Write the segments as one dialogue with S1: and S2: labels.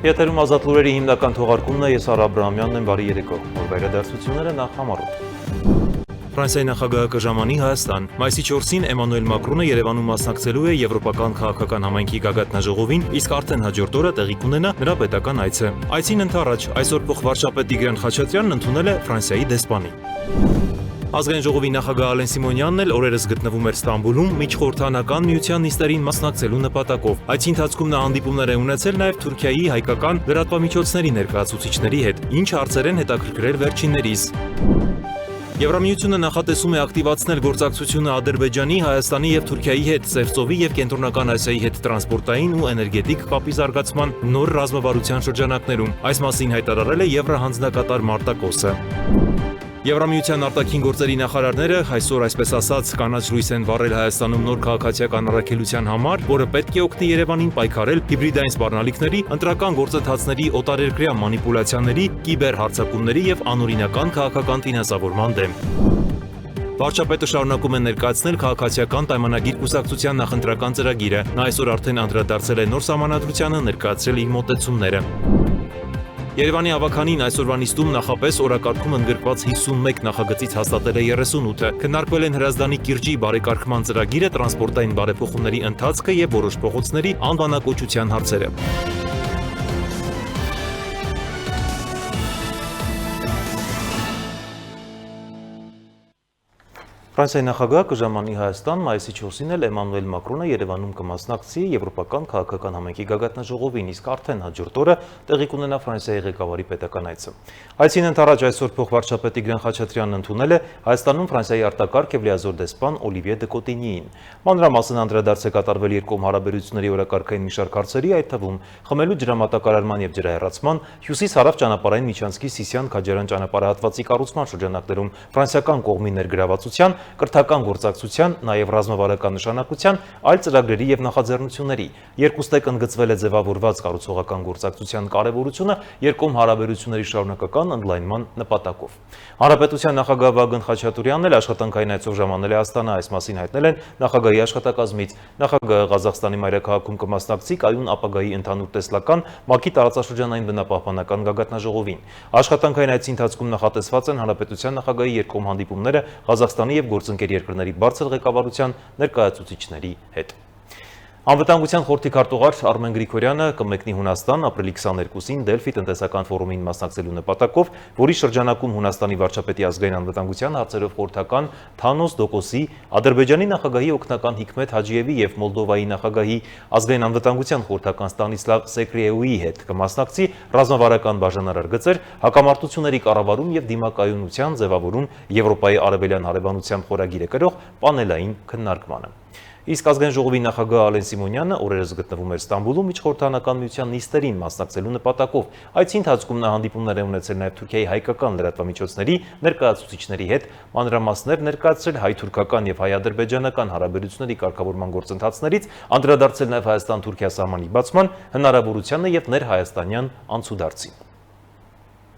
S1: Եթերում ազատ լուրերի հիմնական թողարկումն է, ես Արա Աբրահամյանն եմ, բարի երեկո, օրվա իրադարձությունները նախ համառոտ։ Ֆրանսիայի նախագահը կժամանի Հայաստան։ Մայիսի 4-ին Էմանուել Մակրոնը Երևանում մասնակցելու է Եվրոպական քաղաքական համայնքի գագաթնաժողովին, իսկ արդեն հաջորդ օրը տեղի կունենա նրա պետական այցը։ Այցին ընդառաջ այսօր փոխվարչապետ Տիգրան Խաչատրյանն ընդունել է Ֆրանսիայի դեսպանի։ Ազգային ժողովի նախագահ Ալեն Սիմոնյանն էլ օրերս գտնվում էր Ստամբուլում միջխորհրդանական միության նիստերին մասնակցելու նպատակով։ Այցի ընթացքում նա հանդիպումներ է ունեցել նաև Թուրքիայի հայկական լրատվամիջոցների ներկայացուցիչների հետ, ինչ հարցեր են հետաքրքրել վերջիններիս։ Եվրամիությունը նախատեսում է ակտիվացնել գործակցությունը Ադրբեջանի, Հայաստանի եւ Թուրքիայի հետ Սևծովի եւ Կենտրոնական Ասիայի հետ տրանսպորտային ու էներգետիկ կապի զարգացման նոր ռազմավարության շրջանակներում։ Այս մասին հայտարարել է Եվրահանձնակատար Մարտակոսը։ Եվրամիության արտաքին գործերի նախարարները այսօր, այսպես ասած, կանաչ լույս են վառել Հայաստանում նոր քաղաքացիական առաքելության համար, որը պետք է օգնի Երևանին պայքարել հիբրիդային սպառնալիքների, ընտրական գործընթացների, օտարերկրյա մանիպուլյացիաների, կիբերհարձակումների եւ անօրինական քաղաքական տինասավորման դեմ։ Վարչապետը շարունակում է ներկայացնել քաղաքացիական պայմանագիր կուսակցության նախընտրական ծրագիրը։ Նա այսօր արդեն անդրադարձել է նոր սահմանադրությանը, ներկայացրել իր մոտեցումները։ Երևանի ավականին այսօրվա նիստում նախապես օրակարգում ընդգրկված 51 նախագծից հաստատել է 38-ը։ Քննարկվել են Հրազդանի կիրճի բարեկարգման ծրագիրը, տրանսպորտային բարեփոխումների ընթացքը եւ որոշ փողոցների անվանակոչության հարցերը։ Ֆրանսիայի նախագահը կժամանի Հայաստան, մայիսի 4-ին էլ Էմանուել Մակրոնը Երևանում կմասնակցի Եվրոպական քաղաքական համայնքի գագաթնաժողովին, իսկ արդեն հաջորդ օրը տեղի կունենա Ֆրանսիայի ղեկավարի պետական այցը։ Այցին ընդառաջ այսօր փոխվարչապետ Տիգրան Խաչատրյանն ընդունել է Հայաստանում Ֆրանսիայի արտակարգ եւ լիազոր դեսպան Օլիվիե դե Կոտինիին։ Մանրամասն անդրադարձ է կատարվել երկկողմ հարաբերությունների օրակարգային մի շարք հարցերի, այդ թվում խմելու ջրամատակարարման եւ ջրահեռացման, հյուսիս-հարավ ճանապարհային միջանցքի Սիսիան-Քաջարյան ճանապարհահատվածի կառուցման շրջանակներում ֆրանսիական կողմի ներգրավվածության, կրթական գործակցության, նաև ռազմավարական նշանակության, այլ ծրագրերի եւ նախաձեռնությունների։ Երկուստեք ընդգծվել է ձևավորված կառուցողական գործակցության կարևորությունը երկկողմ հարաբերությունների շարունակական ընդլայնման նպատակով։ Հանրապետության նախագահ Վագն Խաչատուրյանն էլ աշխատանքային այցով ժամանել է Աստանա, այս մասին հայտնել են նախագահի աշխատակազմից։ Նախագահը Ղազախստանի մայրաքաղաքում կմասնակցի կայուն ապագայի ընդհանուր տեսլական ՄԱԿ-ի տարածաշրջանային բնապահպանական գագաթնաժողովին։ Աշխատանքային այցի ընթացքում նախատեսված են հանրապետության նախագահի երկկողմ հանդիպումները Ղազախստանի եւ գործընկեր երկրների բարձր ղեկավարության ներկայացուցիչների հետ։ Անվտանգության խորհրդի քարտուղար Արմեն Գրիգորյանը կմեկնի Հունաստան ապրիլի 22-ին Դելֆի տնտեսական ֆորումին մասնակցելու նպատակով, որի շրջանակում Հունաստանի վարչապետի ազգային անվտանգության հարցերով խորհրդական Թանոս Դոկոսի, Ադրբեջանի նախագահի օգնական Հիկմեթ Հաջիևի եւ Մոլդովայի նախագահի ազգային անվտանգության խորհրդական Ստանիսլավ Սեկրեուի հետ կմասնակցի ռազմավարական բաժանարար գծեր, հակամարտությունների կառավարում եւ դիմակայունության ձևավորում Եվրոպայի արևելյան հարևանությամբ խորագիրը կրող պանելային քննարկմանը։ Իսկ ազգային ժողովի նախագահ Ալեն Սիմոնյանը օրերս գտնվում էր Ստամբուլում միջխորհրդանական միության նիստերին մասնակցելու նպատակով։ Այցի ընթացքում նա հանդիպումներ է ունեցել նաև Թուրքիայի հայկական լրատվամիջոցների ներկայացուցիչների հետ, մանրամասներ ներկայացրել հայ-թուրքական եւ հայ-ադրբեջանական հարաբերությունների կարգավորման գործընթացներից, անդրադարձել նաև Հայաստան-Թուրքիա սահմանի բացման հնարավորությանը եւ ներհայաստանյան անցուդարձին։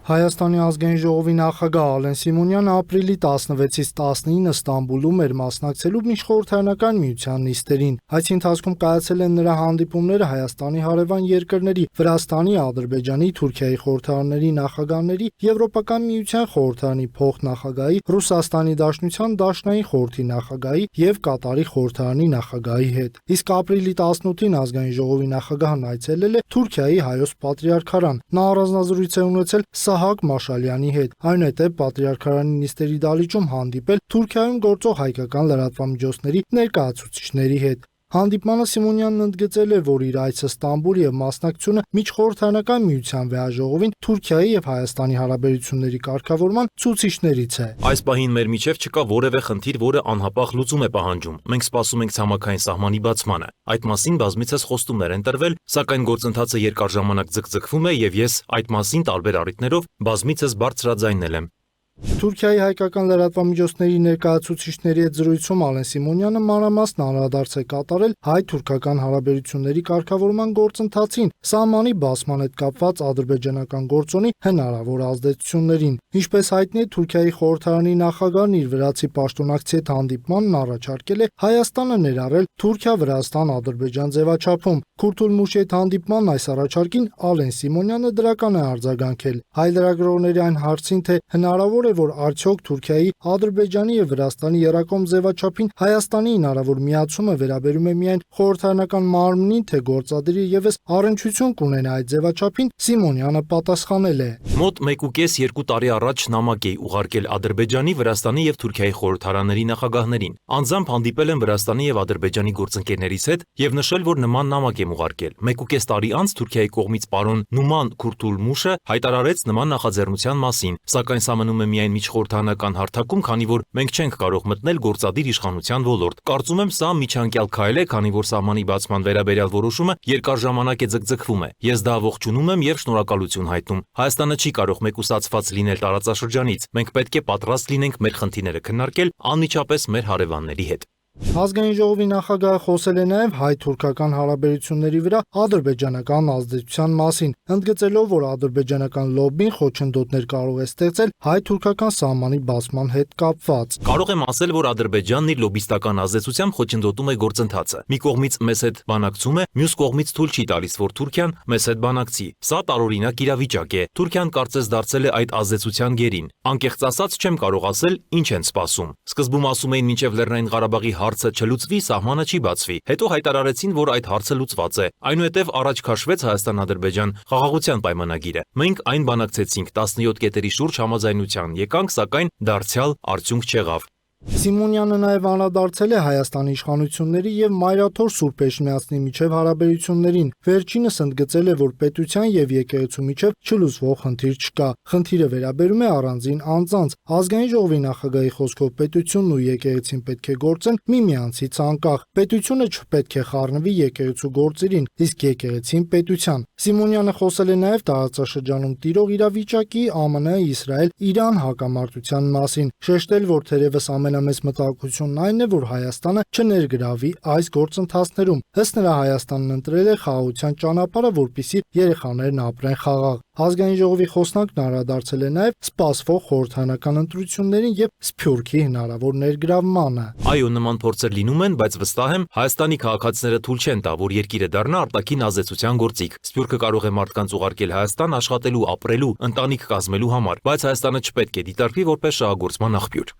S2: Հայաստանի ազգային ժողովի նախագահ Ալեն Սիմոնյանը ապրիլի 16-ից 19 Ստամբուլում էր մասնակցելու միջխորհրդարանական միության նիստերին։ Այս ընթացքում կայացել են նրա հանդիպումները Հայաստանի հարևան երկրների Վրաստանի, Ադրբեջանի, Թուրքիայի խորհրդարանների նախագահների, Եվրոպական միության խորհրդարանի փոխնախագահի, Ռուսաստանի Դաշնության Դաշնային խորհրդի նախագահի եւ Կատարի խորհրդարանի նախագահի հետ։ Իսկ ապրիլի 18-ին ազգային ժողովի նախագահն այցելել է Թուրքիայի Հայոց Պատրիարքարան։ Նա առանձնազրույց է ունեցել Սահակ Մաշալյանի հետ, այնուհետև Պատրիարքարանի նիստերի դահլիճում հանդիպել Թուրքիայում գործող հայկական լրատվամիջոցների ներկայացուցիչների հետ։ Հանդիպմանը Սիմոնյանն ընդգծել է, որ իր այցը Ստամբուլ եւ մասնակցությունը միջխորհրդարանական միության վեհաժողովին Թուրքիայի եւ Հայաստանի հարաբերությունների կարգավորման ցուցիչներից է։
S1: Այս պահին մեր միջև չկա որևէ խնդիր, որը անհապաղ լուծում է պահանջում։ Մենք սպասում ենք ցամաքային սահմանի բացմանը։ Այդ մասին բազմիցս խոստումներ են տրվել, սակայն գործընթացը երկար ժամանակ ձգձգվում է եւ ես այդ մասին տարբեր առիթներով բազմիցս բարձրաձայնել եմ։
S2: Թուրքիայի հայկական լրատվամիջոցների ներկայացուցիչների հետ զրույցում Ալեն Սիմոնյանը մանրամասն անդրադարձ է կատարել հայ-թուրքական հարաբերությունների կարգավորման գործընթացին, սահմանի բացման հետ կապված ադրբեջանական գործոնի հնարավոր ազդեցություններին։ Ինչպես հայտնի է, Թուրքիայի խորհրդարանի նախագահն իր վրացի պաշտոնակցի հետ հանդիպմանն առաջարկել է Հայաստանը ներառել Թուրքիա-Վրաստան-Ադրբեջան ձևաչափում։ Քուրթուլմուշի հետ հանդիպման այս առաջարկին Ալեն Սիմոնյանը դրական է արձագանքել։ Հայ լրագրողների այն հարցին, թե հնարավոր է, որ արդյոք Թուրքիայի, Ադրբեջանի եւ Վրաստանի եռակողմ ձևաչափին Հայաստանի հնարավոր միացումը վերաբերում է միայն խորհրդարանական մարմնին, թե գործադիրը եւս առնչություն կունենա այդ ձևաչափին, Սիմոնյանը պատասխանել է.
S1: Մոտ 1.5-2 տարի առաջ նամակ էի ուղարկել Ադրբեջանի, Վրաստանի եւ Թուրքիայի խորհրդարանների նախագահներին։ Անձամբ հանդիպել եմ Վրաստանի եւ Ադրբեջանի գործընկերներից հետ եւ նշել, որ նման նամակ եմ ուղարկել։ 1.5 տարի անց Թուրքիայի կողմից պարոն Նուման Քուրթուլմուշը հայտարարեց նման նախաձեռնության մասին, սակայն սա մնում է միայն միջխորհրդարանական հարթակում, քանի որ մենք չենք կարող մտնել գործադիր իշխանության ոլորտ։ Կարծում եմ, սա միջանկյալ քայլ է, քանի որ սահմանի բացման վերաբերյալ որոշումը երկար ժամանակ է ձգձգվում է։ Ես դա ողջունում եմ եւ շնորհակալություն հայտնում։ Հայաստանը չի կարող մեկուսացված լինել տարածաշրջանից։ Մենք պետք է պատրաստ լինենք մեր խնդիրները քննարկել անմիջապես մեր հարևանների հետ։
S2: Ազգային ժողովի նախագահը խոսել է նաև հայ-թուրքական հարաբերությունների վրա ադրբեջանական ազդեցության մասին, ընդգծելով, որ ադրբեջանական լոբբին խոչընդոտներ կարող է ստեղծել հայ-թուրքական սահմանի բացման հետ կապված։
S1: Կարող եմ ասել, որ Ադրբեջանն իր լոբիստական ազդեցությամբ խոչընդոտում է գործընթացը։ Մի կողմից մեզ հետ բանակցում է, մյուս կողմից թույլ չի տալիս, որ Թուրքիան մեզ հետ բանակցի։ Սա տարօրինակ իրավիճակ է։ Թուրքիան կարծես դարձել է այդ ազդեցության գերին։ Անկեղծ ասած, չեմ կարող ասել, ինչ են սպասում։ Սկզբում ասում էին, մինչև Լեռնային Ղարաբաղի հարցը չլուծվի, սահմանը չի բացվի։ Հետո հայտարարեցին, որ այդ հարցը լուծված է։ Այնուհետև առաջ քաշվեց Հայաստան-Ադրբեջան խաղաղության պայմանագիրը։ Մենք այն բանակցեցինք 17 կետերի շուրջ համաձայնության եկանք, սակայն դարձյալ արդյունք չեղավ։
S2: Սիմոնյանը նաև անդրադարձել է Հայաստանի իշխանությունների եւ Մայրաթոր Սուրբ Էջմիածնի միջև հարաբերություններին։ Վերջինս ընդգծել է, որ պետության եւ եկեղեցու միջև չլուծվող խնդիր չկա։ Խնդիրը վերաբերում է առանձին անձանց։ Ազգային ժողովի նախագահի խոսքով պետությունն ու եկեղեցին պետք է գործեն միմյանցից անկախ։ Պետությունը չպետք է խառնվի եկեղեցու գործերին, իսկ եկեղեցին պետության։ Սիմոնյանը խոսել է նաև տարածաշրջանում տիրող իրավիճակի, ԱՄՆ-Իսրայել-Իրան հակամարտության մասին, շեշտել, որ թերևս ամենամեծ մտահոգությունն այն է, որ Հայաստանը չներգրավի այս գործընթացներում։ Ըստ նրա, Հայաստանն ընտրել է խաղաղության ճանապարհը, որպեսզի երեխաներն ապրեն խաղաղ։ Ազգային ժողովի խոսնակն անդրադարձել է նաև սպասվող խորհրդարանական ընտրություններին եւ Սփյուռքի հնարավոր ներգրավմանը։
S1: Այո, նման փորձեր լինում են, բայց վստահ եմ, Հայաստանի քաղաքացիները թույլ չեն տա, որ երկիրը դառնա արտաքին ազդեցության գործիք։ Սփյուռքը կարող է մարդկանց ուղարկել Հայաստան աշխատելու, ապրելու, ընտանիք կազմելու համար, բայց Հայաստանը չպետք է դիտարկվի որպես շահագործման աղբյուր։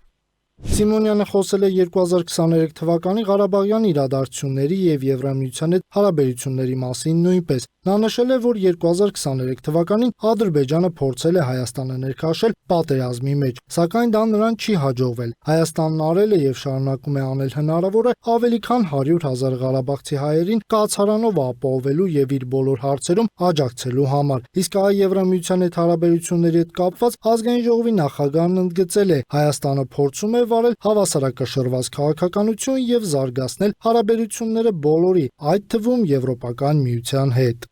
S2: Սիմոնյանը խոսել է 2023 թվականի Ղարաբաղյան իրադարձությունների եւ Եվրամիության հետ հարաբերությունների մասին նույնպես։ Նա նշել է, որ 2023 թվականին Ադրբեջանը փորձել է Հայաստանը ներքաշել պատերազմի մեջ, սակայն դա նրան չի հաջողվել։ Հայաստանն արել է եւ շարունակում է անել հնարավորը ավելի քան 100,000 ղարաբաղցի հայերին կացարանով ապահովելու եւ իր բոլոր հարցերում աջակցելու համար։ Իսկ Եվրամիության հետ հարաբերությունների հետ կապված ազգային ժողովի նախագահն ընդգծել է, Հայաստանը փորձում է վարել հավասարակշռված քաղաքականություն եւ զարգացնել հարաբերությունները բոլորի, այդ թվում Եվրոպական միության հետ։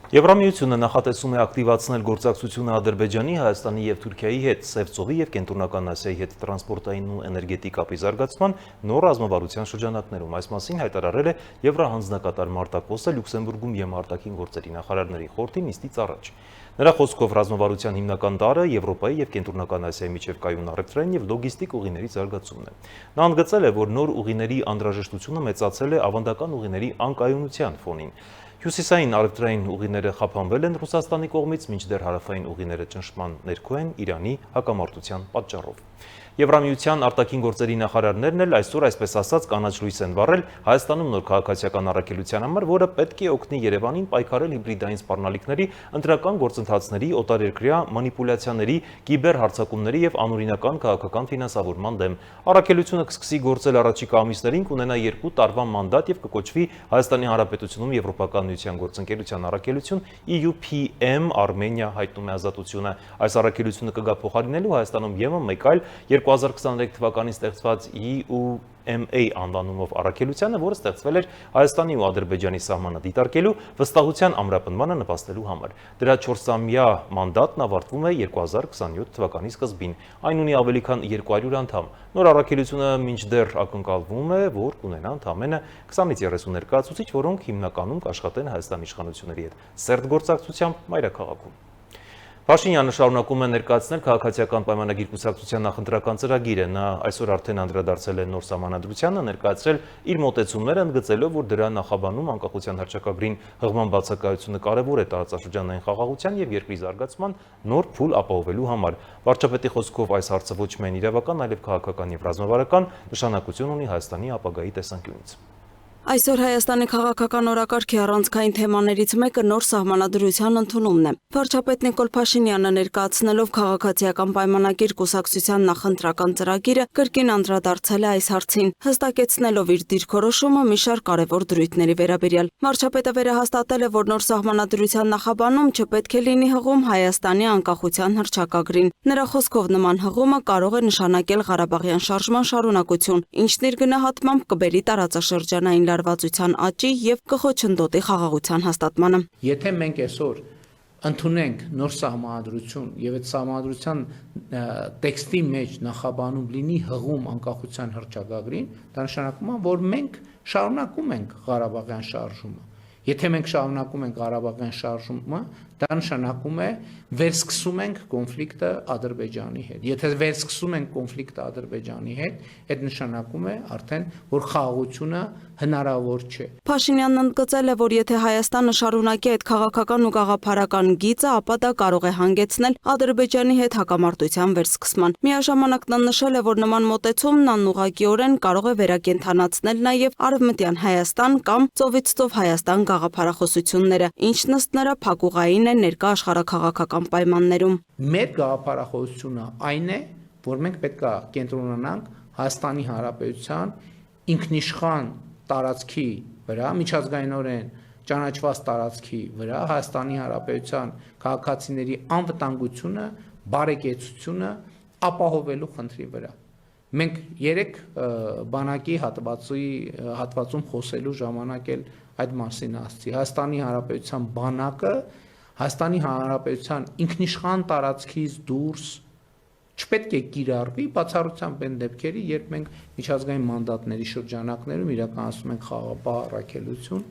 S1: Եվրամիությունը նախատեսում է ակտիվացնել գործակցությունը Ադրբեջանի, Հայաստանի եւ Թուրքիայի հետ Սև ծովի եւ Կենտրոնական Ասիայի հետ տրանսպորտային ու էներգետիկ կապի զարգացման նոր ռազմավարության շրջանակներում։ Այս մասին հայտարարել է Եվրահանձնակատար Մարտա Կոսը Լյուքսեմբուրգում ԵՄ գործերի նախարարների խորհրդի նիստից առաջ։ Նրա խոսքով ռազմավարության հիմնական տարրը Եվրոպայի եւ Կենտրոնական Ասիայի միջև կայուն առևտրային եւ լոգիստիկ ուղիների զարգացումն է։ Նա ընդգծել է, որ նոր ուղիների անհրաժեշտությունը մեծացել է ավանդական ուղիների անկայունության ֆոնին։ Հյուսիսային առևտրային ուղիները խափանվել են Ռուսաստանի կողմից, մինչդեռ հարավային ուղիները ճնշման ներքո են Իրանի հակամարտության պատճառով։ Եվրամիության արտաքին գործերի նախարարներն էլ այսօր, այսպես ասած, կանաչ լույս են վառել Հայաստանում նոր քաղաքացիական առաքելության համար, որը պետք է օգնի Երևանին պայքարել հիբրիդային սպառնալիքների, ընտրական գործընթացների, օտարերկրյա մանիպուլյացիաների, կիբերհարձակումների եւ անօրինական քաղաքական ֆինանսավորման դեմ։ Առաքելությունը կսկսի գործել առաջիկա ամիսներին, կունենա 2 տարվա մանդատ եւ կկոչվի Հայաստանի Հանրապետությունում Եվրոպական միության գործընկերության առաքելություն EUPM Արմենիա, հայտնում է Ազատությունը։ Այս առաքելությունը կգա փոխարինելու Հայաստանում ԵՄ մեկ այլ 2023 թվականին ստեղծված MMA անվանումով առաքելությանը, որը ստեղծվել էր Հայաստանի ու Ադրբեջանի սահմանը դիտարկելու վստահության ամրապնմանը նպաստելու համար։ Դրա 4-ամյա մանդատն ավարտվում է 2027 թվականի սկզբին։ Այն ունի ավելի քան 200 անդամ։ Նոր առաքելությունը մինչդեռ ակնկալվում է, որ կունենա ընդամենը 20-ից 30 ներկայացուցիչ, որոնք հիմնականում կաշխատեն Հայաստանի իշխանությունների հետ սերտ գործակցությամբ մայրաքաղաքում։ Փաշինյանը շարունակում է ներկայացնել քաղաքացիական պայմանագիր կուսակցության նախընտրական ծրագիրը։ Նա այսօր արդեն անդրադարձել է նոր սահմանադրությանը, ներկայացրել իր մոտեցումները, ընդգծելով, որ դրա նախաբանում անկախության հռչակագրին հղման բացակայությունը կարևոր է տարածաշրջանային խաղաղության եւ երկրի զարգացման նոր փուլ ապահովելու համար։ Վարչապետի խոսքով այս հարցը ոչ միայն իրավական, այլև քաղաքական եւ ռազմավարական նշանակություն ունի Հայաստանի ապագայի տեսանկյունից։
S3: Այսօր Հայաստանի քաղաքական օրակարգի առանցքային թեմաներից մեկը նոր սահմանադրության ընդունումն է։ Վարչապետ Նիկոլ Փաշինյանը ներկայացնելով քաղաքացիական պայմանագիր կուսակցության նախընտրական ծրագիրը կրկին անդրադարձել է այս հարցին, հստակեցնելով իր դիրքորոշումը մի շարք կարևոր դրույթների վերաբերյալ։ Վարչապետը վերահաստատել է, որ նոր սահմանադրության նախաբանում չպետք է լինի հղում Հայաստանի անկախության հռչակագրին։ Նրա խոսքով նման հղումը կարող է նշանակել Ղարաբաղյան շարժման շարունակություն, ինչն իր գնահատմամբ կբերի տարածաշրջանային լարվածության աճի եւ կխոչընդոտի խաղաղության հաստատմանը։
S4: Եթե մենք այսօր ընդունենք նոր սահմանադրություն եւ այդ սահմանադրության տեքստի մեջ նախաբանում լինի հղում անկախության հռչակագրին, դա նշանակում է, որ մենք շարունակում ենք Ղարաբաղյան շարժումը։ Եթե մենք շարունակում ենք Ղարաբաղյան շարժումը, դա նշանակում է վերսկսում ենք կոնֆլիկտը Ադրբեջանի հետ։ Եթե վերսկսում ենք կոնֆլիկտը Ադրբեջանի հետ, այդ նշանակում է արդեն, որ խաղաղությունը հնարավոր չէ։
S3: Փաշինյանն ընդգծել է, որ եթե Հայաստանը շարունակի այդ քաղաքական ու գաղափարական գիծը, ապա դա կարող է հանգեցնել Ադրբեջանի հետ հակամարտության վերսկսման։ Միաժամանակ նա նշել է, որ նման մոտեցումն անուղղակիորեն կարող է վերակենդանացնել նաև Արևմտյան Հայաստան կամ ծովից ծով Հայաստան գաղափարախոսությունները, ինչն ըստ նրա փակուղային է ներկա աշխարհաքաղաքական պայմաններում։
S4: Մեր գաղափարախոսությունը այն է, որ մենք պետք է կենտրոնանանք Հայաստանի Հանրապետության ինքնիշխան տարածքի վրա, միջազգայինորեն ճանաչված տարածքի վրա, Հայաստանի Հանրապետության քաղաքացիների անվտանգությունը, բարեկեցությունը ապահովելու խնդրի վրա։ Մենք երեք բանակի հատվածում խոսելու ժամանակ էլ այդ մասին ասացի։ Հայաստանի Հանրապետության բանակը Հայաստանի Հանրապետության ինքնիշխան տարածքից դուրս չպետք է կիրառվի բացառությամբ այն դեպքերի, երբ մենք միջազգային մանդատների շրջանակներում իրականացնում ենք խաղաղապահ առաքելություն,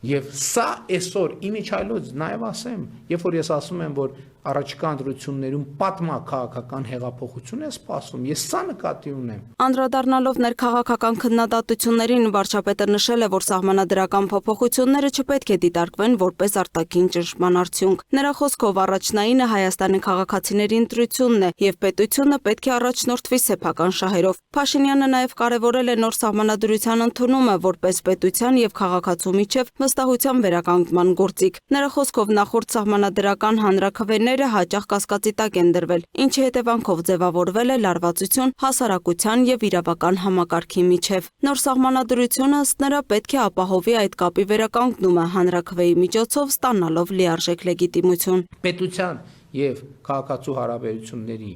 S4: եւ սա այսօր իմիջայլոց նաեւ ասեմ, երբ որ ես ասում եմ, որ առաջիկա ընտրություններում պատմաքաղաքական հեղափոխություն է սպասում, ես սա նկատի ունեմ։
S3: Անդրադառնալով ներքաղաքական քննադատություններին, վարչապետը նշել է, որ սահմանադրական փոփոխությունները չպետք է դիտարկվեն որպես արտաքին ճնշման արդյունք։ Նրա խոսքով առաջնայինը Հայաստանի քաղաքացիների ընտրությունն է եւ պետությունը պետք է առաջնորդվի սեփական շահերով։ Փաշինյանը նաեւ կարեւորել է նոր սահմանադրության ընդունումը որպես պետության եւ քաղաքացու միջև վստահության վերականգնման գործիք։ Նրա խոսքով նախորդ սահմանադրական հանրաքվեները հաճախ կասկածի տակ են դրվել, ինչի հետևանքով ձևավորվել է լարվածություն հասարակության եւ իրավական համակարգի միջև։ Նոր սահմանադրությունը ըստ նրա պետք է ապահովի այդ կապի վերականգնումը հանրաքվեի միջոցով ստանալով լիարժեք լեգիտիմություն։
S4: Պետության եւ քաղաքացու հարաբերությունների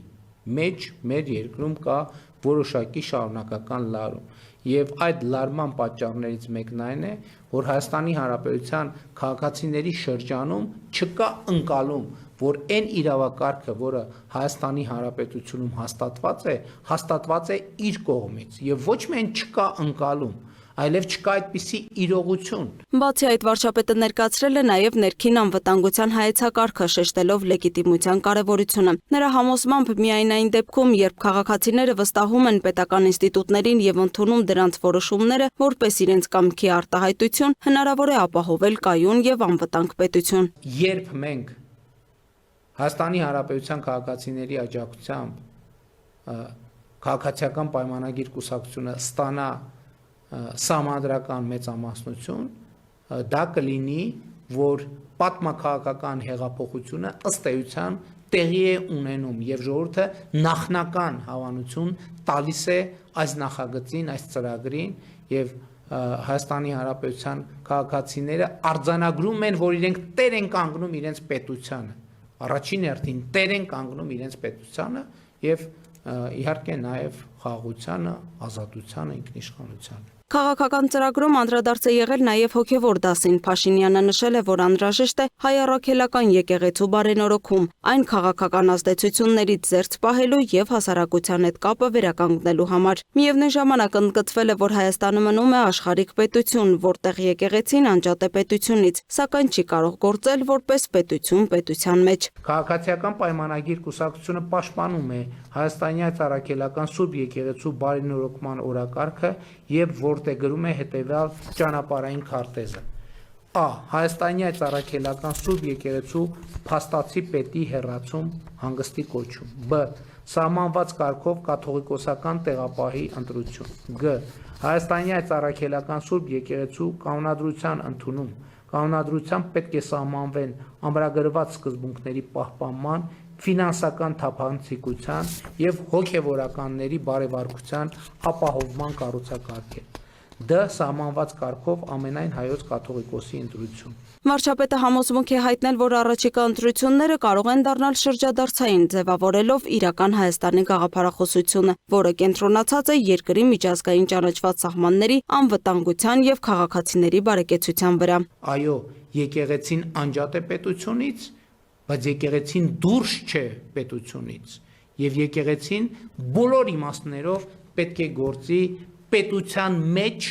S4: մեջ մեր երկրում կա որոշակի շարունակական լարում եւ այդ լարման պատճառներից մեկն այն է, որ Հայաստանի Հանրապետության քաղաքացիների շրջանում չկա ընկալում, որ այն իրավակարգը, որը Հայաստանի Հանրապետությունում հաստատված է իր կողմից եւ ոչ միայն չկա ընկալում, այլև չկա այդպիսի իրողություն։
S3: Բացի այդ, վարչապետը ներկայացրել է նաև ներքին անվտանգության հայեցակարգը, շեշտելով լեգիտիմության կարևորությունը։ Նրա համոզմամբ միայն այն դեպքում, երբ քաղաքացիները վստահում են պետական ինստիտուտներին եւ ընդունում դրանց որոշումները որպես իրենց կամքի արտահայտություն, հնարավոր է ապահովել կայուն եւ անվտանգ պետություն։
S4: Երբ մենք Հայաստանի Հանրապետության քաղաքացիների աջակցությամբ քաղաքացիական պայմանագիր կուսակցությունը ստանա սահմանադրական մեծամասնություն, դա կլինի, որ պատմաքաղաքական հեղափոխությունը ըստ էության տեղի է ունենում եւ ժողովուրդը նախնական հավանություն տալիս է այս նախագծին, այս ծրագրին եւ Հայաստանի Հանրապետության քաղաքացիները արձանագրում են, որ իրենք տեր են կանգնում իրենց պետությանը։ Առաջին հերթին տեր են կանգնում իրենց պետությանը եւ իհարկե նաև խաղաղությանը, ազատությանը, ինքնիշխանությանը։
S3: Քաղաքական ծրագրում անդրադարձ է եղել նաև հոգևոր դասին։ Փաշինյանը նշել է, որ անհրաժեշտ է հայ առաքելական եկեղեցու բարենորոգում, այն քաղաքական ազդեցություններից զերծ պահելու եւ հասարակության հետ կապը վերականգնելու համար։ Միևնույն ժամանակ ընդգծվել է, որ Հայաստանը մնում է աշխարհիկ պետություն, որտեղ եկեղեցին անջատ է պետությունից, սակայն չի կարող գործել որպես պետություն պետության մեջ։
S4: Քաղաքացիական պայմանագիր կուսակցությունը պաշտպանում է հայաստանյան առաքելական Սուրբ եկեղեցու բարենորոգման օրակարգը եւ որտեղ գրում է հետեւյալ ճանապարհային քարտեզը։ Ա. Հայաստանյան առաքելական Սուրբ եկեղեցու փաստացի պետի հերացում, հանգստի կոչում։ Բ. Սահմանված կարգով կաթողիկոսական տեղապահի ընտրություն։ Գ. Հայաստանյան առաքելական Սուրբ եկեղեցու կանոնադրության ընդունում։ Կանոնադրությամբ պետք է սահմանվեն ամրագրված սկզբունքների պահպանման, ֆինանսական թափանցիկության եւ հոգեվորականների բարեվարկության ապահովման կառուցակարգեր։ Դ. Սահմանված կարգով ամենայն հայոց կաթողիկոսի ընտրություն։
S3: Վարչապետը համոզմունք է հայտնել, որ առաջիկա ընտրությունները կարող են դառնալ շրջադարձային, ձևավորելով իրական Հայաստանի գաղափարախոսությունը, որը կենտրոնացած է երկրի միջազգային ճանաչված սահմանների անվտանգության եւ քաղաքացիների բարեկեցության վրա։
S4: Այո, եկեղեցին անջատ է պետությունից, բայց եկեղեցին դուրս չէ պետությունից, եւ եկեղեցին բոլոր իմաստներով պետք է գործի պետության մեջ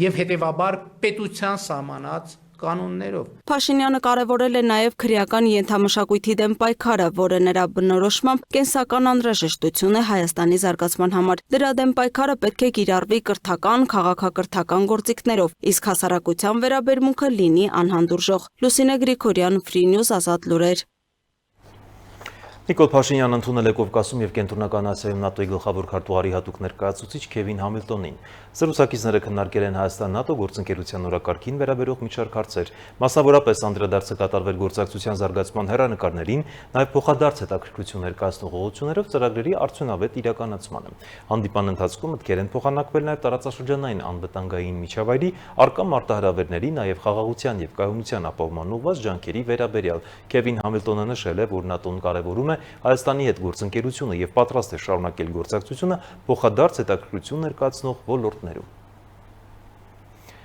S4: եւ հետեւաբար պետության սահմանած կանոններով։
S3: Փաշինյանը կարևորել է նաև քրեական ենթամշակույթի դեմ պայքարը, որը նրա բնորոշմամբ կենսական անհրաժեշտություն է Հայաստանի զարգացման համար։ Դրա դեմ պայքարը պետք է կիրառվի կրթական, քաղաքակրթական գործիքներով, իսկ հասարակության վերաբերմունքը լինի անհանդուրժող։ Լուսինե Գրիգորյան, Free News, Ազատ լուրեր։
S1: Նիկոլ Փաշինյանն ընդունել է Կովկասում եւ Կենտրոնական Ասիայում ՆԱՏՕ-ի գլխավոր քարտուղարի հատուկ ներկայացուցիչ Քևին Համիլտոնին։ Զրուցակիցները քննարկել են Հայաստան-ՆԱՏՕ գործընկերության օրակարգին վերաբերող մի շարք հարցեր։ Մասնավորապես անդրադարձը կատարվել գործակցության զարգացման հեռանկարներին, նաեւ փոխադարձ հետաքրքրություն ներկայացնող ուղղություններով ծրագրերի արդյունավետ իրականացմանը։ Հանդիպան ընթացքում մտքեր են փոխանակվել նաեւ տարածաշրջանային անվտանգային միջավայրի արկա մարտահրավերների, նաեւ խաղաղության եւ կայունության ապահովման ուղղված ջանքերի վերաբերյալ։ Քևին Համիլտոնը նշել է, որ ՆԱՏՕ-ն կարևորում է Հայաստանի հետ գործընկերությունը եւ պատրաստ է շարունակել գործակցությունը փոխադարձ հետաքրքրություն ներկայացնող ոլորտներում։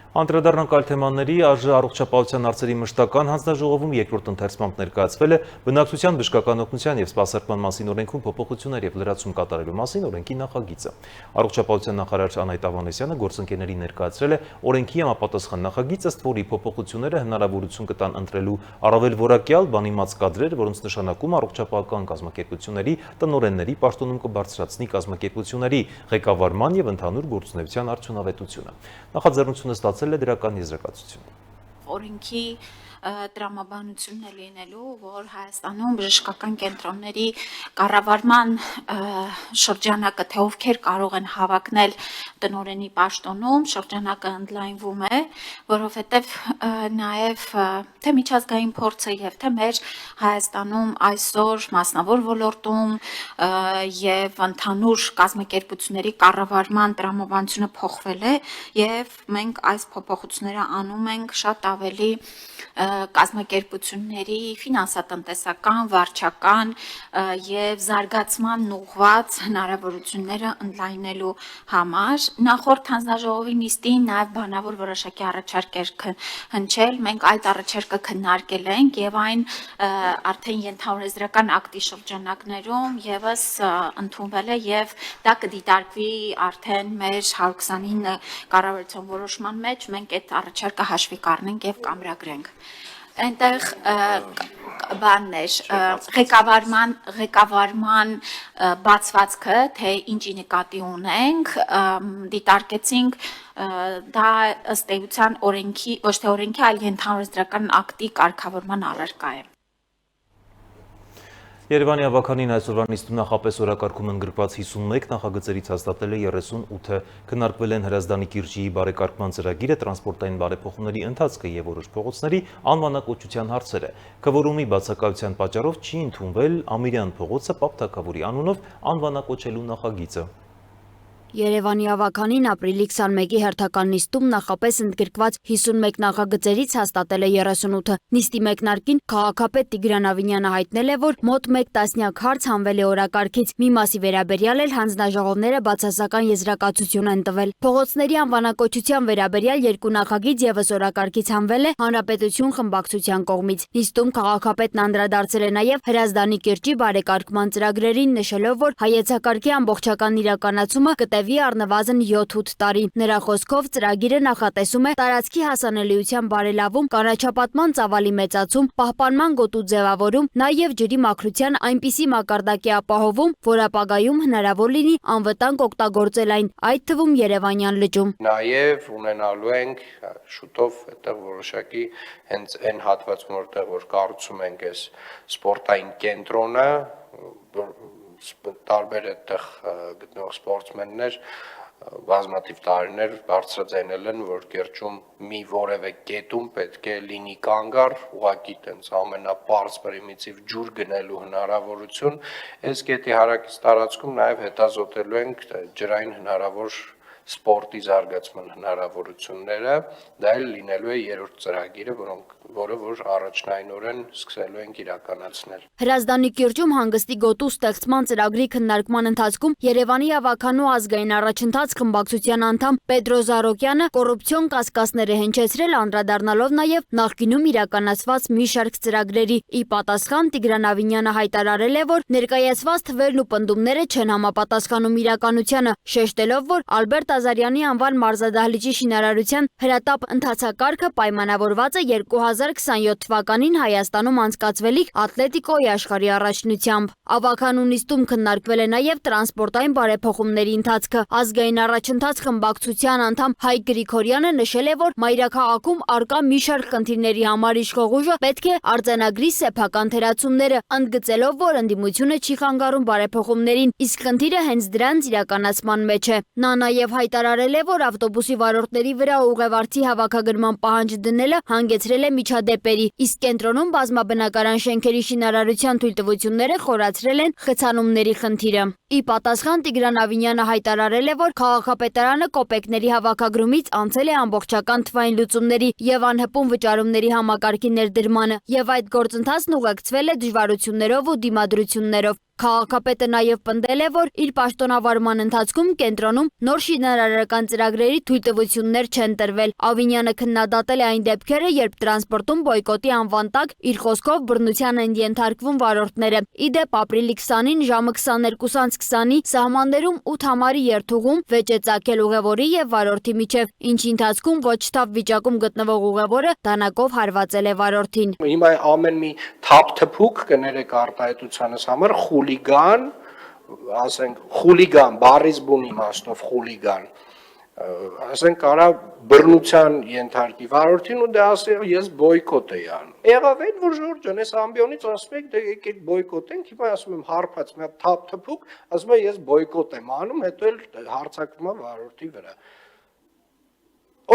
S1: Անդրադառնանք այլ թեմաների, ԱԺ առողջապահության հարցերի մշտական հանձնաժողովում երկրորդ ընթերցմամբ ներկայացվել է բնակչության բժշկական օգնության եւ սպասարկման մասին օրենքում փոփոխություններ եւ լրացում կատարելու մասին օրենքի նախագիծը։ Առողջապահության նախարար Անահիտ Ավանեսյանը գործընկերներին ներկայացրել է օրենքի համապատասխան նախագիծ, ըստ որի փոփոխությունները հնարավորություն կտան ընտրելու առավել որակյալ բանիմաց կադրեր, որոնց նշանակումը առողջապահական կազմակերպությունների տնօրենների պաշտոնում կբարձրացնի կազմակերպությունների ղեկավարման եւ ընդհանուր գործունեության արդյունավետությունը։ Նախաձեռնությունը ստացել է դրական եզրակացություն։
S5: Օրենքի տրամաբանությունն է լինելու, որ Հայաստանում բժշկական կենտրոնների կառավարման շրջանակը, թե ովքեր կարող են հավակնել տնօրենի պաշտոնում, շրջանակը ընդլայնվում է, որովհետև նաև թե միջազգային փորձը եւ թե մեր Հայաստանում այսօր մասնավոր ոլորտում եւ ընդհանուր կազմակերպությունների կառավարման տրամաբանությունը փոխվել է եւ մենք այս փոփոխությունները անում ենք շատ ավելի կազմակերպությունների ֆինանսատնտեսական, վարչական եւ զարգացման ուղղված հնարավորությունները ընդլայնելու համար։ Նախորդ հանձնաժողովի նիստին նաեւ բանավոր որոշակի առաջարկեր հնչել, մենք այդ առաջարկը քննարկել ենք եւ այն արդեն ենթաօրենսդրական ակտի շրջանակներում եւս ընդունվել է եւ դա կդիտարկվի արդեն մեր 129 կառավարության որոշման մեջ, մենք այդ առաջարկը հաշվի կառնենք եւ կամրագրենք։ Այնտեղ բաններ ղեկավարման բացվածքը, թե ինչի նկատի ունենք, դիտարկեցինք դա ըստ էության օրենքի, ոչ թե օրենքի, այլ ենթաօրենսդրական ակտի կարգավորման առարկա է։
S1: Երևանի ավականին այսօրվա նիստում նախապես օրակարգում ընդգրկված 51 նախագծերից հաստատել է 38-ը, քննարկվել են Հրազդանի կիրճի բարեկարգման ծրագիրը, տրանսպորտային բարեփոխումների ընթացքը եւ որոշ փողոցների անվանակոչության հարցերը։ Քվորումի բացակայության պատճառով չի ընդունվել Ամիրյան փողոցը Պապ Թագավորի անունով անվանակոչելու նախագիծը։
S6: Երևանի ավականին ապրիլի 21-ի հերթական նիստում նախապես ընդգրկված 51 նախագծերից հաստատել է 38-ը։ Նիստի մեկնարկին քաղաքապետ Տիգրան Ավինյանը հայտնել է, որ մոտ 1 տասնյակ հարց հանվել է օրակարգից, մի մասի վերաբերյալ էլ հանձնաժողովները բացասական եզրակացություն են տվել։ Փողոցների անվանակոչության վերաբերյալ 2 նախագիծ ևս օրակարգից հանվել է Հանրապետություն խմբակցության կողմից։ Նիստում քաղաքապետն անդրադարձել է նաև Հրազդանի կիրճի բարեկարգման ծրագրերին, նշելով, որ հայեցակարգի ամբողջական իրականացումը կտևի առնվազն 7-8 տարի։ Նրա խոսքով ծրագիրը նախատեսում է տարածքի հասանելիության բարելավում, կանաչապատման ծավալի մեծացում, պահպանման գոտու ձևավորում, նաև ջրի մաքրության այնպիսի մակարդակի ապահովում, որ ապագայում հնարավոր լինի անվտանգ օգտագործել այն, այդ թվում Երևանյան լճում։
S7: Նաև ունենալու ենք շուտով այդտեղ որոշակի հենց այն հատվածում, որտեղ որ կառուցում ենք այս սպորտային կենտրոնը, տարբեր այդտեղ գտնող սպորտսմեններ բազմաթիվ տարիներ բարձրաձայնել են, որ կիրճում մի որևէ կետում պետք է լինի կանգառ, ուղղակի տենց ամենապարզ պրիմիտիվ ջուր գնելու հնարավորություն, այս կետի հարակից տարածքում նաև հետազոտելու ենք ջրային հնարավոր սպորտի զարգացման հնարավորությունները, դա էլ լինելու է երրորդ ծրագիրը, որը որ առաջնայինորեն սկսելու ենք իրականացնել։
S6: Հրազդանի կիրճում հանգստի գոտու ստեղծման ծրագրի քննարկման ընթացքում Երևանի ավականու ազգային առաջընթաց խմբակցության անդամ Պետրո Զարոկյանը կոռուպցիոն կասկածներ է հնչեցրել, անդրադառնալով նաև նախկինում իրականացված մի շարք ծրագրերի։ Ի պատասխան Տիգրան Ավինյանը հայտարարել է, որ ներկայացված թվերն ու պնդումները չեն համապատասխանում իրականությանը, շեշտելով, որ Ալբերտ Ազարյանի անվան մարզադահլիճի շինարարության հրատապ ընթացակարգը պայմանավորված է 2027 թվականին Հայաստանում անցկացվելիք Ատլետիկոյի աշխարհի առաջնությամբ։ Ավականու նիստում քննարկվել է նաև տրանսպորտային բարեփոխումների ընթացքը։ Ազգային առաջընթաց խմբակցության անդամ Հայկ Գրիգորյանը նշել է, որ մայրաքաղաքում արկա մի շարք խնդիրների համար իշխող ուժը պետք է արձանագրի սեփական թերացումները, ընդգծելով, որ ընդդիմությունը չի խանգարում բարեփոխումներին, իսկ խնդիրը հենց դրանց իրականացման մեջ է։ Նա նաև հայտարարել է, որ ավտոբուսի վարորդների վրա ուղևարցի հավաքագրման պահանջ դնելը հանգեցրել է միջադեպերի, իսկ կենտրոնում բազմաբնակարան շենքերի շինարարության թույլտվությունները խորացրել են խցանումների խնդիրը։ Ի պատասխան Տիգրան Ավինյանը հայտարարել է, որ քաղաքապետարանը կոպեկների հավաքագրումից անցել է ամբողջական թվային լուծումների եւ անհպում վճարումների համակարգի ներդրմանը, եւ այդ գործընթացն ուղեկցվել է դժվարություններով ու դիմադրություններով։ Քաղաքապետը նաև պնդել է, որ իր պաշտոնավարման ընթացքում կենտրոնում նոր շինարարական ծրագրերի թույլտվություններ չեն տրվել։ Ավինյանը քննադատել է այն դեպքերը, երբ տրանսպորտում բոյկոտի անվան տակ իր խոսքով բռնության են ենթարկվում վարորդները։ Ի դեպ, ապրիլի 20-ին ժամը 22:20-ի սահմաններում 8 համարի երթուղում վեճ է ծագել ուղևորի եւ վարորդի միջև, ինչի ընթացքում ոչ թավ վիճակում գտնվող ուղևորը դանակով հարվածել է վարորդին։
S7: Հիմա ամեն մի թափթփուկ կներեք արտահայտությանս համար խուլիգան, ասենք խուլիգան, բառից բուն իմաստով խուլիգան, ասենք կարա բռնության ենթարկի վարորդին ու դե ասի ես բոյկոտ եի անում։ Եղավ այն, որ Ժորժ ջան, այս ամբիոնից ասում եք դե եկեք բոյկոտենք, հիմա ասում եմ հարբած մի հատ թափթփուկ, ասում է ես բոյկոտ եմ անում, հետո էլ հարձակվում է վարորդի վրա։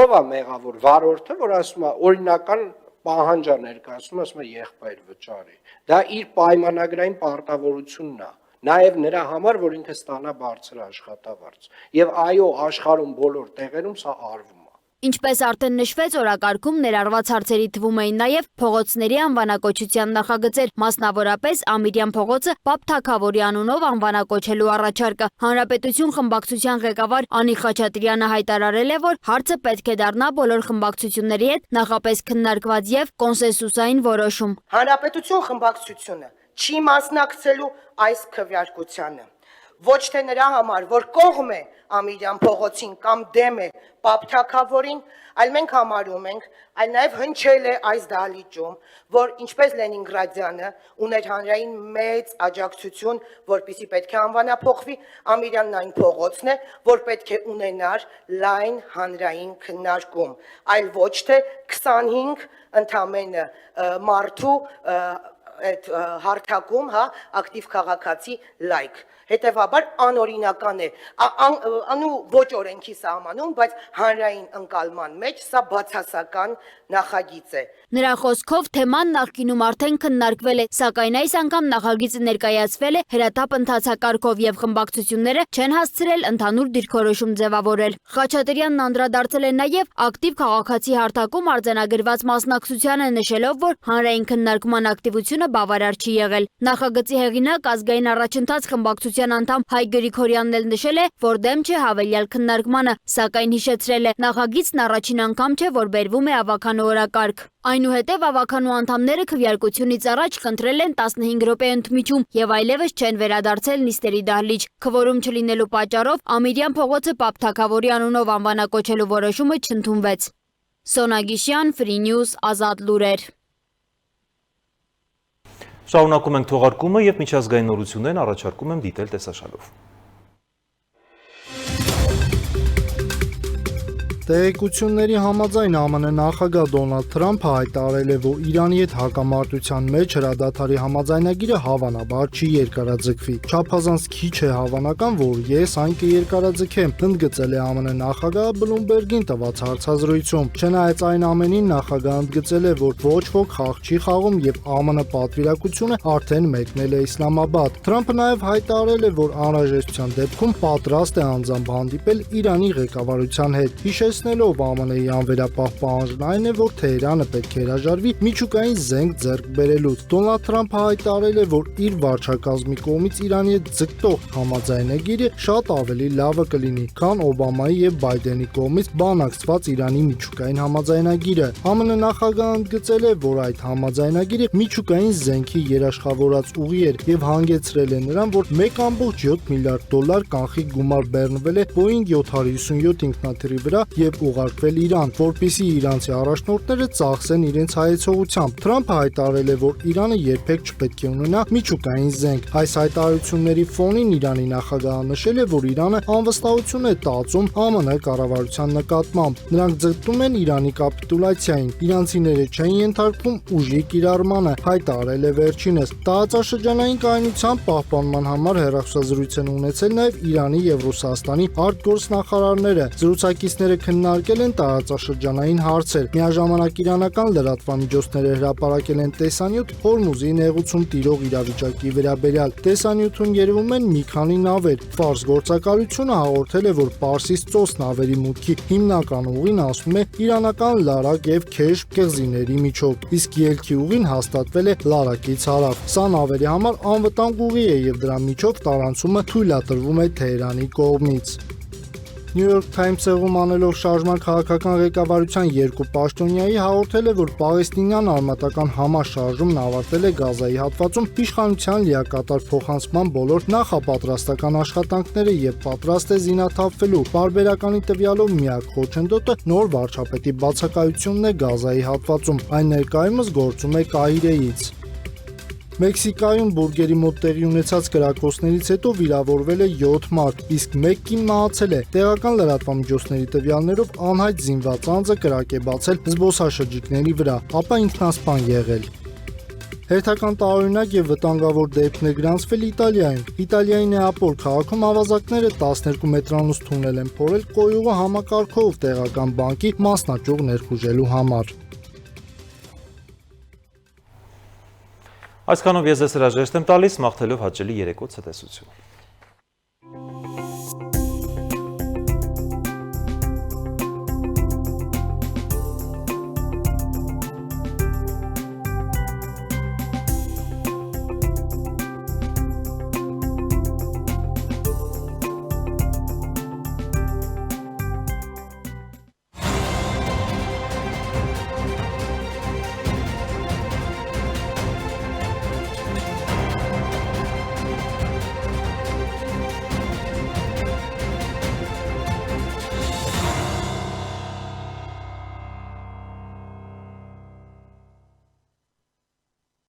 S7: Ո՞վ է մեղավոր վարորդը, որ ասում է օրինական պահանջա ներկայացնում, ասում է եղբայր վճարի։ Դա իր պայմանագրային պարտավորությունն է, նաև նրա համար, որ ինքը ստանա բարձր աշխատավարձ։ Եվ այո, աշխարհում բոլոր տեղերում սա արվում է։
S6: Ինչպես արդեն նշվեց, օրակարգում ներառված հարցերի թվում էին նաև փողոցների անվանակոչության նախագծեր, մասնավորապես Ամիրյան փողոցը Պապ Թագավորի անունով անվանակոչելու առաջարկը։ Հանրապետություն խմբակցության ղեկավար Անի Խաչատրյանը հայտարարել է, որ հարցը պետք է դառնա բոլոր խմբակցությունների հետ նախապես քննարկված եւ կոնսենսուսային որոշում։
S8: Հանրապետություն խմբակցությունը չի մասնակցելու այս քվեարկությանը։ Ոչ թե նրա համար, որ կողմ է Ամիրյան փողոցին կամ դեմ է Պապ Թագավորին, այլ մենք համարում ենք, այլ նաև հնչել է այս դահլիճում, որ ինչպես Լենինգրադյանը ուներ հանրային մեծ աջակցություն, որպեսզի պետք է անվանափոխվի, Ամիրյանն այն փողոցն է, որ պետք է ունենար լայն հանրային քննարկում, այլ ոչ թե 25 ընդամենը մարդու այդ հարթակում, հա, ակտիվ քաղաքացի լայք։ Հետևաբար անօրինական է, անու ոչ օրենքի սահմանում, բայց հանրային ընկալման մեջ սա բացասական նախագիծ է։
S6: Նրա խոսքով թեման նախկինում արդեն քննարկվել է, սակայն այս անգամ նախագիծը ներկայացվել է հրատապ ընթացակարգով եւ խմբակցությունները չեն հասցրել ընդհանուր դիրքորոշում ձևավորել։ Խաչատրյանն անդրադարձել է նաեւ ակտիվ քաղաքացի հարթակում արձանագրված մասնակցությանը, նշելով, որ հանրային քննարկման ակտիվությունը բավարար չի եղել։ Նախագծի հեղինակ ազգային առաջընթաց խմբակցության անդամ Հայ Գրիգորյանն էլ նշել է, որ դեմ չէ հավելյալ քննարկմանը, սակայն հիշեցրել է, նախագիծն առաջին անգամ չէ, որ բերվում է ավականու օրակարգ։ Այնուհետև ավականու անդամները քվեարկությունից առաջ խնդրել են 15 րոպե ընդմիջում եւ այլևս չեն վերադարձել նիստերի դահլիճ։ Քվորում չլինելու պատճառով Ամիրյան փողոցը Պապ Թագավորի անունով անվանակոչելու որոշումը չընդունվեց։ Սոնա Գիշյան, Free News, Ազատ լուրեր։
S1: Շարունակում ենք թողարկումը եւ միջազգային նորություններն առաջարկում եմ դիտել տեսաշալով։
S2: Տեղեկությունների համաձայն ԱՄՆ նախագահ Դոնալդ Թրամփը հայտարարել է, որ Իրանի հետ հակամարտության մեջ հրադադարի համաձայնագիրը հավանաբար չի երկարաձգվի։ Չափազանց քիչ է հավանական, որ ես այն կերկարաձգեմ, ընդգծել է ԱՄՆ նախագահը Bloomberg-ին տված հարցազրույցում։ Չնայած այն ամենին, նախագահը ընդգծել է, որ ոչ ոք խաղ չի խաղում եւ ԱՄՆ պատվիրակությունը արդեն մեկնել է Իսլամաբադ։ Թրամփը նաեւ հայտարարել է, որ անհրաժեշտության դեպքում պատրաստ է անձամբ հանդիպել Իրանի ղեկավարության հետ։ Նելով ԱՄՆ-ի անվերապահ պահանջն այն է, որ Թեհրանը պետք է հրաժարվի միջուկային զենք ձեռք բերելուց։ Դոնալդ Թրամփը հայտարարել է, որ իր վարչակազմի կողմից Իրանի հետ ձգտող համաձայնագիրը շատ ավելի լավը կլինի, քան Օբամայի եւ Բայդենի կողմից բանակցված Իրանի միջուկային համաձայնագիրը։ ԱՄՆ նախագահը ընդգծել է, որ այդ համաձայնագիրը միջուկային զենքի երաշխավորած ուղի էր եւ հանգեցրել է նրան, որ 1.7 միլիարդ դոլար կանխիկ գումար բեռնվել է Boeing 757 ինքնաթիռի վրա եւ ուղարկվել Իրան, որպեսզի իրանցի առաջնորդները ծախսեն իրենց հայեցողությամբ։ Թրամփը հայտարարել է, որ Իրանը երբեք չպետք է ունենա միջուկային զենք։ Այս հայտարարությունների ֆոնին Իրանի նախագահը նշել է, որ Իրանը անվստահություն է տածում ԱՄՆ կառավարության նկատմամբ։ Նրանք ձգտում են Իրանի կապիտուլյացիային։ Իրանցիները չեն ենթարկվում ուժի կիրառմանը, հայտարարել է վերջինս։ Տարածաշրջանային կայունության պահպանման համար հեռախոսազրույց են ունեցել նաեւ Իրանի եւ Ռուսաստանի արտգործնախարարները։ Զրուցակիցները քննարկել են տարածաշրջանային հարցեր։ Միաժամանակ իրանական լրատվամիջոցները հրապարակել են տեսանյութ Հորմուզի նեղուցում տիրող իրավիճակի վերաբերյալ։ Տեսանյութում երևում են մի քանի նավեր։ Ֆարս գործակալությունը հաղորդել է, որ Պարսից ծոց նավերի մուտքի հիմնական ուղին ասում է իրանական Լարակ եւ Քեշ կղզիների միջով, իսկ ելքի ուղին հաստատվել է Լարակից հարավ։ Սա նավերի համար անվտանգ ուղի է եւ դրա միջով տարանցումը թույլատրվում է Թեհրանի կողմից։ New York Times-ում անելով շարժման քաղաքական ղեկավարության երկու պաշտոնյայի հաղորդել է, որ պաղեստինյան արմատական համաշարժումն ավարտել է Գազայի հատվածում իշխանության լիակատար փոխանցման բոլոր նախապատրաստական աշխատանքները եւ պատրաստ է զինաթափվելու։ Պարբերականի տվյալով միակ խոչընդոտը նոր վարչապետի բացակայությունն է Գազայի հատվածում։ Այն ներկայումս գործում է Կահիրեից։ Մեքսիկայում բուրգերի մոտ տեղի ունեցած կրակոցներից հետո վիրավորվել է 7 մարդ, իսկ 1 կին մահացել է։ Տեղական լրատվամիջոցների տվյալներով անհայտ զինված անձը կրակ է բացել զբոսաշրջիկների վրա, ապա ինքնասպան եղել։ Հերթական տարօրինակ եւ վտանգավոր դեպքն է գրանցվել Իտալիայում։ Իտալիայի Նեապոլ քաղաքում ավազակները 12 մետրանոց թունել են փորել կոյուղը համակարգով տեղական բանկի մասնաճյուղ ներխուժելու համար։
S1: Այսքանով ես ձեզ հրաժեշտ եմ տալիս, մաղթելով հաճելի երեկո ցտեսություն։